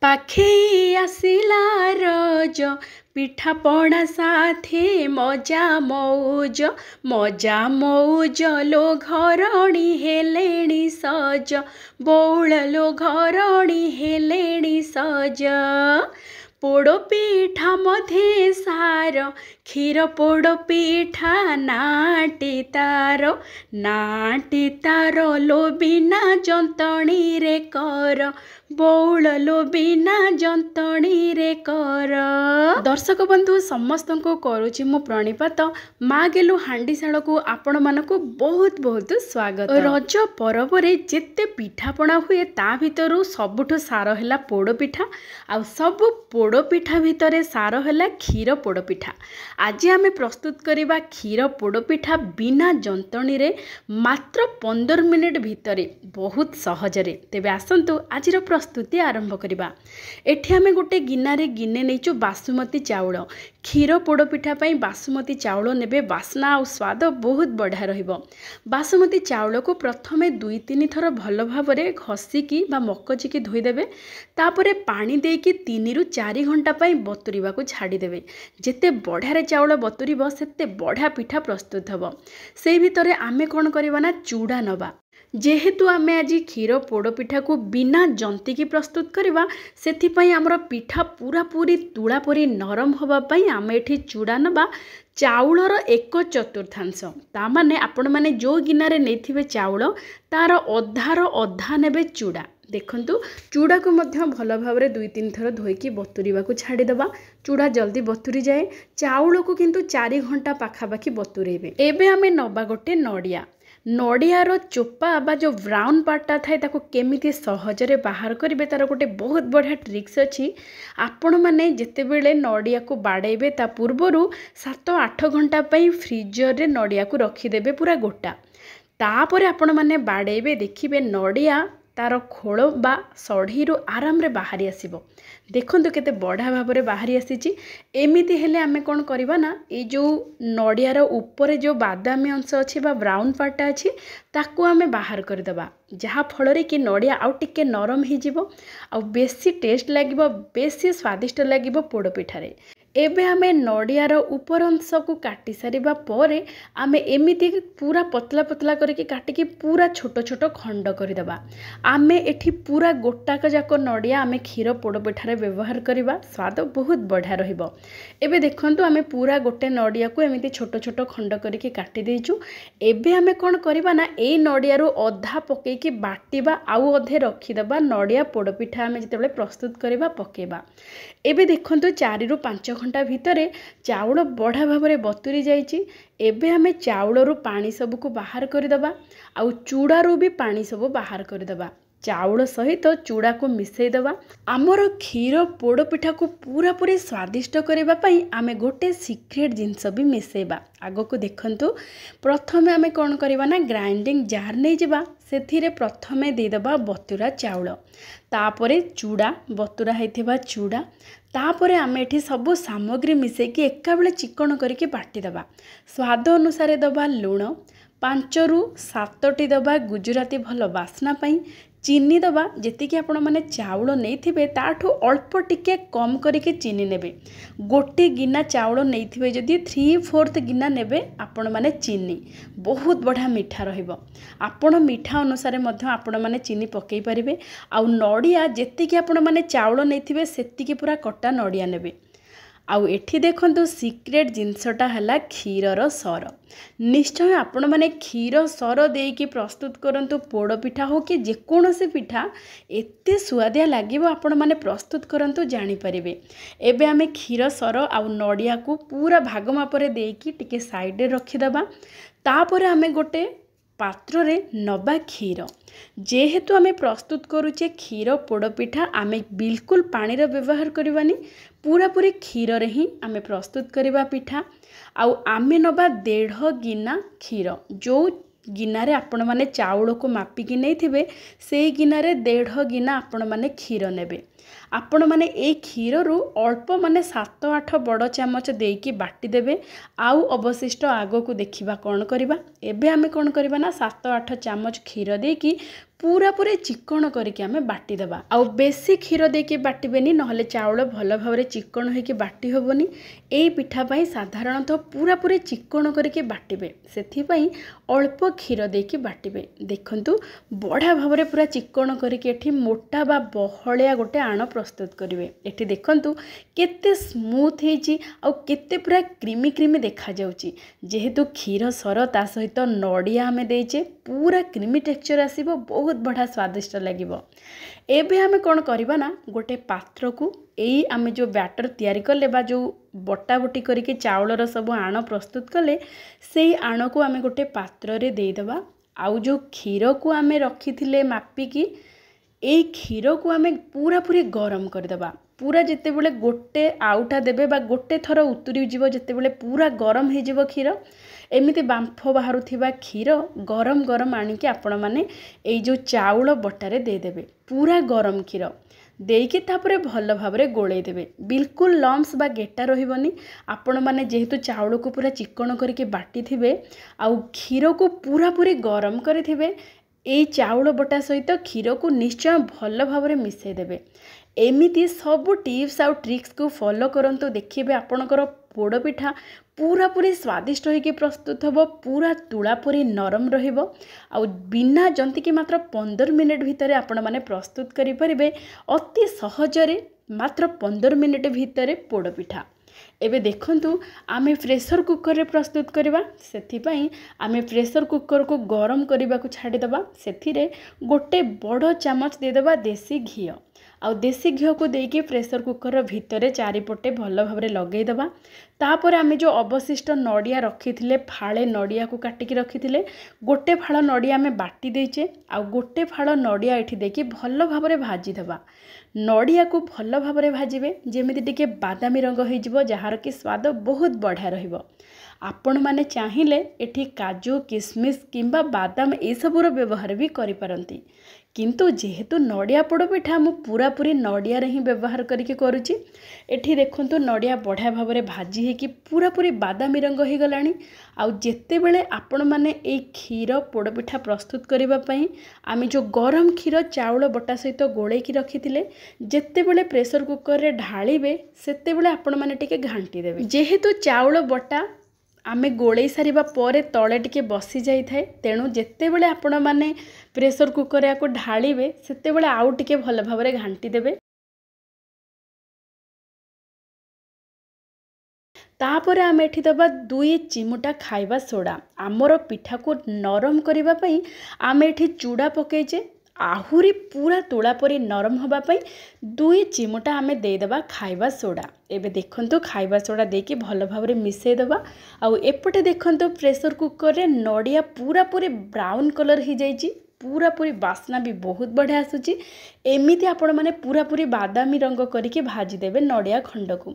पाखेई आसिला रज पिठा पणा साथे मजा मौज लो घरणी हेलेणी सज बौल लो घरणी हेलेणी सज पोड़ो पिठा मधे सार क्षीर पोड़ो पिठा नाटी तार लो बिना जंतणी रे कर बौल लो बिना जंतणी रे कर। दर्शक बंधु समस्त को करुछि मु प्रणिपात माँ गेलु हांडीशाल को आपण मानकु बहुत बहुत स्वागत। रज पर्व रे जेते पिठापणा हुए ता भितरु सबुठु सार हैला पोड़ पिठा आ सब पोड़ पिठा भितरे सार हैला क्षीर पोड़ पिठा। आज आमे प्रस्तुत करिबा क्षीर पोड़ पिठा बिना जंतणी रे मात्र 15 मिनिट भितरे बहुत सहजरे। तेबे आसंतु आजिर प्रस्तुति आरंभ करिबा। एठी आमे गोटे गिनारे गिने नैचु बासुमती चाउल। क्षीर पोड़ पिठा पई बासुमती चाउल नेबे बास्ना और स्वाद बहुत बढ़िया रहिबो। बासुमती चाउल को प्रथमे 2-3 थर भल भाबरे घसिकी बा मकचिकी धोई देबे। तापरे पानी देकी 3 रु 4 घंटा पई बतुरिबा को छाड़ी देबे। जेते बढ़िया रे चाउल बतुरिबो सेते बढ़िया पिठा प्रस्तुत हबो। सेई भितरे आमे कोन करबा ना चूड़ा नबा। जेहेतु आमे आज क्षीर पोड़ पिठा को बिना जंतिकी प्रस्तुत करवा से आमर पिठा पूरा पूरी तुला परी नरम हवा पाई आमे एठी चूड़ा नबा चाउलर 1/4 ता माने आपण माने जो गिनारे नेथिबे चाउल तार अधार अधा नेबे चूड़ा। देखंतु चूड़ा को मध्य भल भाव 2-3 थर धोईकी बतुरिबा को छाड़ी दबा। चूड़ा जल्दी बतुरी जाए। चाउल को किंतु 4 घंटा पाखापाखी बतुरेबे। एबे आमे नबा गोटे नड़िया। नड़ियार चोपा बा जो ब्राउन पार्टा थाए ताको केमिति सहजरे बाहर करेंगे तार गोटे बहुत बढ़िया ट्रिक्स अच्छी। आपण मैंने जितेबले नड़िया को बाड़ेबे ता पूर्वर 7-8 घंटा पई फ्रीजर रे नड़िया को रखीदेवे पूरा गोटा। तापर आपण मैंने बाड़ेबे देखिबे नड़िया तार खोल बा सढ़ी आराम रे बाहरी आसीबो। देखंतु केते बढ़िया भाव रे बाहरी आसीची। एमिति हेले आमे कोन करबा ना ए जो नड़ियार ऊपर जो बादामी अंश अच्छी बा ब्राउन पार्टा अच्छी ताकू आमे बाहर कर दबा। जहा फल रे कि नड़िया आउ टिके नरम ही जिवो आ बेसी टेस्ट लागिवो बेसी स्वादिष्ट लागिवो पोड़ पिठा रे। एबे आमे नड़ियार ऊपर अंश को काटी सारिबा परे आमे एमिति पूरा पतला पतला करके काटिकी पूरा छोट छोट खंड कर दबा। आमे एठी पूरा गोटाक जाक नड़िया आमे क्षीर पोड़ पिठारे व्यवहार करबा। स्वाद बहुत बढ़िया रहिबो। एबे देखंतु आमे पूरा गोटे नड़िया को एमिति छोट छोट खंड करके काटी देइचु। एबे आमे कोन करबा ना एई नड़ियारो अधा पकेकी बाटिबा आउ अधे रखी दबा। नड़िया पोड़ पिठा आमे जेतेबेले प्रस्तुत करबा पकेबा। एबे देखंतु 4 रु 5 घंटा भितरे चाउल बढ़िया भाव में बतुरी जाइए। एबे आमे चाउलरू पानी सब को बाहर करदबा आउ चूड़ारू भी पानी सब बाहर करदबा। चाउल सहित चूड़ा को मिसई दबा। आमर क्षीर पोड़ पिठा को पूरा पूरी स्वादिष्ट करबा पई आमे गोटे सीक्रेट जिनस भी मिसेबा। आगो को देखंतु प्रथमे आमे कोन करबा ना ग्राइंडिंग जार नै जिबा। सेथिरे प्रथमे दे दबा बतुरा चाउल तापरे चूड़ा बतुरा हैथिबा चूड़ा तापरे आमे एठी सब सामग्री मिसेकी एका बेले चिकन करके बाटी दबा। स्वाद अनुसार दबा लूण 5 रु 7 दबा गुजराती भल बास्ना पाई। चीनी दबा जेति कि आपण माने चाउल नैथिबे ताठू अल्प टिके कम करके चीनी नेबे। गोटे गिना चाउल नैथिबे जदि 3/4 गिना नेबे आपण माने चीनी बहुत बढ़िया मीठा रहिबो। आपण मीठा अनुसार मध्य आपण माने चीनी पकई परिबे। आउ नड़िया जेति कि आपण माने चाउल नैथिबे सेति कि पूरा कटा नड़िया नेबे। आउ एठी देखंतु सीक्रेट जिनसटा हला क्षीरर सर। निश्चय आपण माने क्षीर सर देकी प्रस्तुत करंतु पोड़ पिठा हो कि जेकोनोसी पिठा एते सुआदिया लागिवो आपण माने प्रस्तुत करंतु जानि परिबे। एबे आमे क्षीर सर आउ नड़िया को पूरा भाग मापरे देकी टिके साइड रे रखि दबा। तापरे आमे गोटे पात्र रे नबा क्षीर। जेहेतु आमे प्रस्तुत करूचे क्षीर पोड़ पिठा आमे बिल्कुल पानी रे व्यवहार करबानी। पूरा पूरी क्षीर रे ही आमे प्रस्तुत करबा पिठा। आउ आमे नबा 1.5 गिना क्षीर। जो गिनारे आपण माने चाउल को मापिकी नहीं थिबे से गिनारे 1.5 गिना आपण माने क्षीर नेबे। आपण माने ए क्षीर रु अल्प माने 7-8 बड़ चामच देकी बाटी देबे। आउ अवशिष्ट आगो को देखिबा कोन करबा। एबे आमे कोन करबा ना 7-8 चामच क्षीर देकी पूरा पूरी चिक्कण करके आमे बाटी देबा। आउ बेसी क्षीर देके बाटिबेनी नहले चाउल भल भाव चिक्कण होइके बाटी हेबनी। एई पिठा पई साधारणतः पूरा पूरी चिक्कण करके बाटिबे, सेथिपई अल्प क्षीर देके बाटिबे। देखंतु बड़ा भाव पूरा चिक्कण करके एठी मोटा बा बहलिया गोटे आण प्रस्तुत करिवे। एठी देखंतु केते स्मूथ हेची आउ केते पूरा क्रीमी क्रीमी देखा जाउची। जेहेतु क्षीर सर ता सहित नडिया आमे देइचे पूरा क्रीमी टेक्सचर आसीबो, बहुत बढ़िया स्वादिष्ट लागिबो। एबे आमे कोन करबा ना गोटे पात्र को एई आमे जो बैटर तयारी करले बा जो बटा बटी करके चाउलर सब आण प्रस्तुत कले सेई आण को आमे गोटे पात्र रे देई देबा। आउ जो क्षीर को आमे रखिथिले मापिकी एई क्षीर को आमे पूरा पूरी गरम कर देबा। पूरा जेते बेले गोटे आउटा देबे बा गोटे थर उतुरी जीवो, जेते बेले पूरा गरम हे जीवो क्षीर, एमिति बांफ बाहरुथिबा क्षीर गरम गरम आनिके आपण माने एई जो चाउल बटारे दे देबे। पूरा गरम क्षीर देइके तापरे भल भाबरे गोळेई देबे। बिल्कुल लम्स बा गेटा रहिबनी। आपण माने जेहेतु चाउल को पूरा चिक्कण करके बाटी थिबे आउ क्षीर को पूरा पूरी गरम करिथिबे, एई चाउल बटा सहित क्षीर को निश्चय भल भाबरे मिसई देबे। एमिति सब टिप्स आउ ट्रिक्स को फॉलो करंतु, देखिबे आपणकर पोड़ पिठा पूरा पूरी स्वादिष्ट होइके प्रस्तुत होबो, पूरा तुला पूरी नरम रहिबो। आउ बिना जंतिकी मात्र 15 मिनिट भितरे आपण माने प्रस्तुत करि परिबे अति सहजरे, मात्र 15 मिनिट भितरे पोड़ पिठा। एबे देखंतु आमे प्रेशर कुकर रे प्रस्तुत करबा। सेथिपई आमे प्रेशर कुकर को गरम करबा को छाडी देबा। सेथिरे गोटे बड़ चामच दे देबा देसी घी। आउ देसी घी को देके प्रेशर कुकर भितरे चारिपटे भल भाव लगे देबा। तापर आमे जो अवशिष्ट नडिया रखिथिले, फाळे नडिया को काटिकी रखिथिले, गोटे फाळ नडिया आमे बाटी देइचे आउ गोटे फाळ नडिया एठी देके भल भाव भाजी देबा। नडिया को भल भाव भाजिबे जेमिति टिके बादामी रंग हो जिवो, जहार कि स्वाद बहुत बढ़िया रहिबो। आपण माने चाहिले एठी काजू किशमिश किंबा बादाम ए सबुर व्यवहार भी करि पारंती, किंतु जेहेतु नडिया पोड़ पिठा मु पूरा पूरी नडिया रे ही व्यवहार करके करूची। एठी देखंतु नडिया बढ़िया भाव भाजी है कि पूरा पूरी बादामी रंग हो गलानी। आउ जेते बेले आपण माने ए क्षीर पोड़ पिठा प्रस्तुत करबा पई आमे जो गरम क्षीर चाउल बटा सहित गोळे की रखिथिले, जेते बेले प्रेशर कुकर रे ढाळीबे सेते बेले आपण माने टिके घांटी देबे। जेहेतु चाउल बटा आमे गोळे सारिबा परे तळे टिके बसी जाई थाए, तेणु जेते बेले आपण माने प्रेशर कुकर या को ढाळीबे सेते बेले आउ टिके भल भावरे घांटी देबे। तापर आमे एठी दबा 2 चिमुटा खाइबा सोडा। आमर पिठा को नरम करिबा पई आमे एठी चूड़ा पकेइचे, आहुरी पूरा तुला परी नरम होबा पई 2 चिमुटा आमे दे देबा खाइबा सोडा। एबे देखंतु खाइबा सोडा देके भल भावरे मिसई देबा। आउ एपटे देखंतु प्रेशर कुकर रे नडिया पूरा पूरी ब्राउन कलर ही जाइची, पूरा पूरी बास्ना भी बहुत बढ़िया आसुची। एमिति आपण माने पूरा पूरी बादामी रंग करके भाजी देबे नडिया खंड को,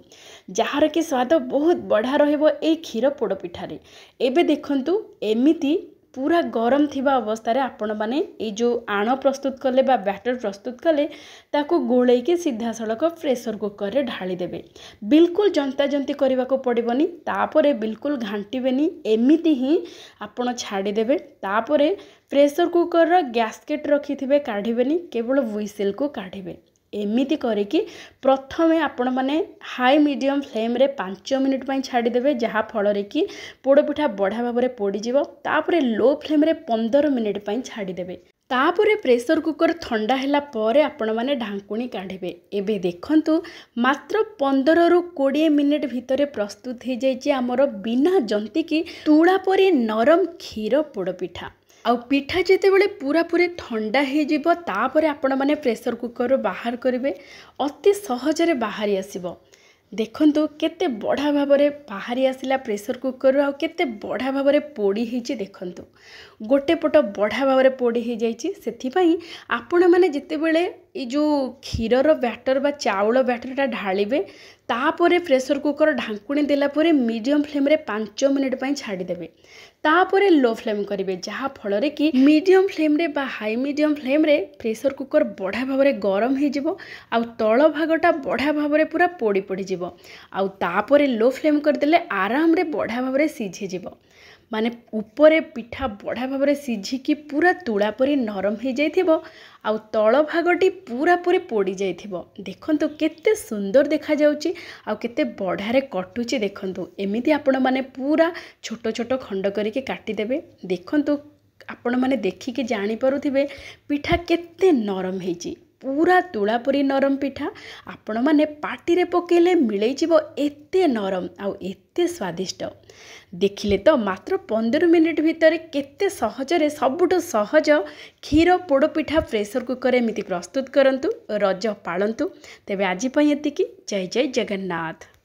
जहार के स्वाद बहुत बढ़िया रहिबो ए क्षीर पोड़ पिठा रे। एबे देखंतु एमिति पूरा गरम थिबा अवस्था रे आपण माने ए जो आण प्रस्तुत कले बा बैटर प्रस्तुत कले ताको गोळेई के सीधा सड़क प्रेशर कुकर रे ढाली देबे। बिल्कुल जंता जंती करबा को पड़िबनी, तापरे बिल्कुल घांटीबेनी, एमिति ही आपण छाडी देबे। तापरे प्रेशर कुकर रो गैस्केट रखिथिबे काढिबेनी, केवल व्हिसिल को काढिबे। एमिति करिकी प्रथमे आपण माने हाई मीडियम फ्लेम रे 5 मिनिट पई छाडी देबे, जहा फल रे कि पोड़ पिठा बढ़िया भाव रे पोड़ी जिवो। तापरे लो फ्लेम रे 15 मिनिट पई छाडी देबे। तापरे प्रेशर कुकर ठंडा हैला परे आपण माने ढांकुणी काढिबे। एबे देखंतु मात्र 15 रु 20 मिनिट भितरे प्रस्तुत हो जाइछि हमर बिना जंती की तुळा परी नरम क्षीर पोड़ पिठा। आउ पिठा जेते बेले पूरा पूरी ठंडा हो जिवो, तापरे आपण माने प्रेशर कुकर रो बाहर करिवे, अति सहजरे बाहरी आसीबो। देखंतु केते बढ़िया भाव रे बाहरी आसिला प्रेशर कुकर रो, आउ केते बढ़िया भाव रे पोड़ी हिची। देखंतु गोटे पट बढ़िया भाव रे पोड़ी ही जाइछि। सेथि पई आपण माने जेते बेले ए जो क्षीर रो बैटर बा चाउल बैटरटा ढालिबे, तापरे प्रेशर कुकर ढांकुणी देला परे मीडियम फ्लेम रे 5 मिनिट पई छाडी देबे। तापरे लो फ्लेम करिवे, जहा फल रे कि मीडियम फ्लेम रे बा हाई मीडियम फ्लेम रे प्रेशर कुकर बढ़िया भाव रे गरम हो जिवो, आउ तळ भागटा बढ़िया भाव रे पूरा पोड़ी पोड़ी जिवो। आउ तापरे लो फ्लेम कर देले आराम रे बढ़िया भाव रे सिझे जिवो। माने उपरे पिठा बढ़िया भाव में सिझिकी पूरा तुला परी नरम हो जाइथिबो आउ तल भागटी पूरा पूरी पोड़ी जाइथिबो। देखंतु केते सुंदर देखा जाउची आउ केते बढ़िया कटुची। देखंतु एमिति आपण माने पूरा छोट छोट खंड करके काटी देबे। देखंतु आपण माने देखिके जानि पारुथिबे पिठा केते नरम हेची, पूरा तुला परी नरम पिठा। आपण माने पाटी रे पकेले मिलै जिवो एते नरम आउ एते स्वादिष्ट। देखिले तो मात्र 15 मिनिट भितर केते सहजरे सबुठु सहज क्षीर पोड़ पिठा प्रेसर कुकर एमिति प्रस्तुत करंतु, रज पालंतु। तेबे आजि पई एतिकी। जय जय जगन्नाथ।